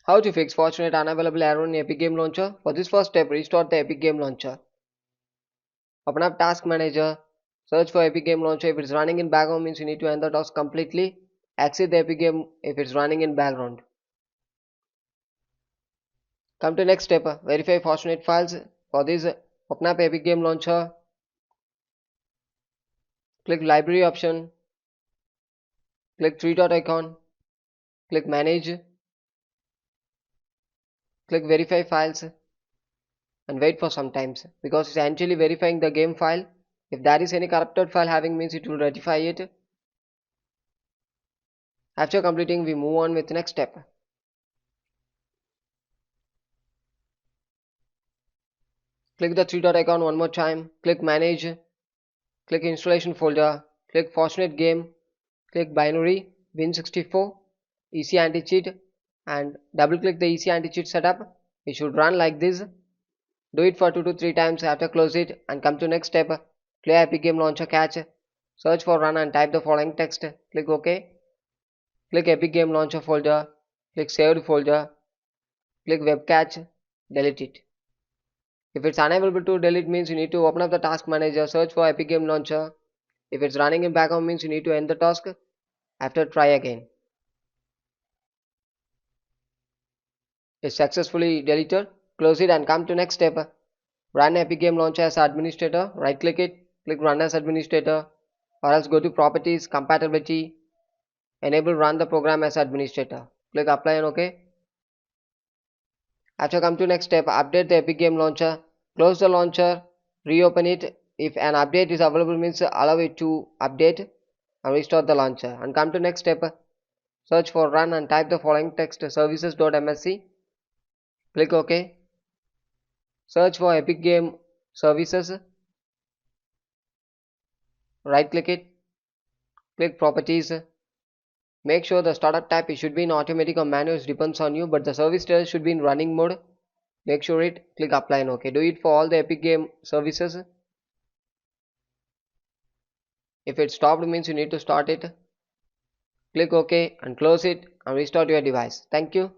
How to fix Fortnite Unavailable error in Epic Game Launcher? For this first step, restart the Epic Game Launcher. Open up Task Manager. Search for Epic Game Launcher. If it's running in background means you need to end the task completely. Exit the Epic Game if it's running in background. Come to next step. Verify Fortnite files. For this, open up Epic Game Launcher. Click Library option. Click three dot icon. Click Manage. Click Verify Files. And wait for some times because it's actually verifying the game file. If there is any corrupted file having means it will rectify it. After completing, we move on with the next step. Click the three dot icon one more time. Click Manage. Click Installation folder. Click Fortnite Game. Click Binary Win64 EC Anti-Cheat and double click the EC Anti-Cheat setup. It should run like this. Do it for 2 to 3 times. After close it and come to next step. Play Epic Game Launcher Catch. Search for run and type the following text. Click OK. Click Epic Game Launcher folder. Click Saved folder. Click Web Catch. Delete it. If it's unable to delete means you need to open up the task manager, search for Epic Game Launcher. If it's running in background means you need to end the task. After try again. It's successfully deleted. Close it and come to next step. Run Epic Game Launcher as administrator. Right click it. Click Run as administrator. Or else go to Properties, Compatibility. Enable Run the program as administrator. Click Apply and OK. After come to next step, update the Epic Game Launcher. Close the launcher. Reopen it. If an update is available means allow it to update and restore the launcher. And come to next step. Search for run and type the following text services.msc. Click OK. Search for Epic Game Services. Right click it. Click Properties. Make sure the startup type it should be in automatic or manual, it depends on you, but the service status should be in running mode. Make sure it. Click Apply and OK. Do it for all the Epic Game services. If it stopped means you need to start it. Click OK and close it and restart your device. Thank you.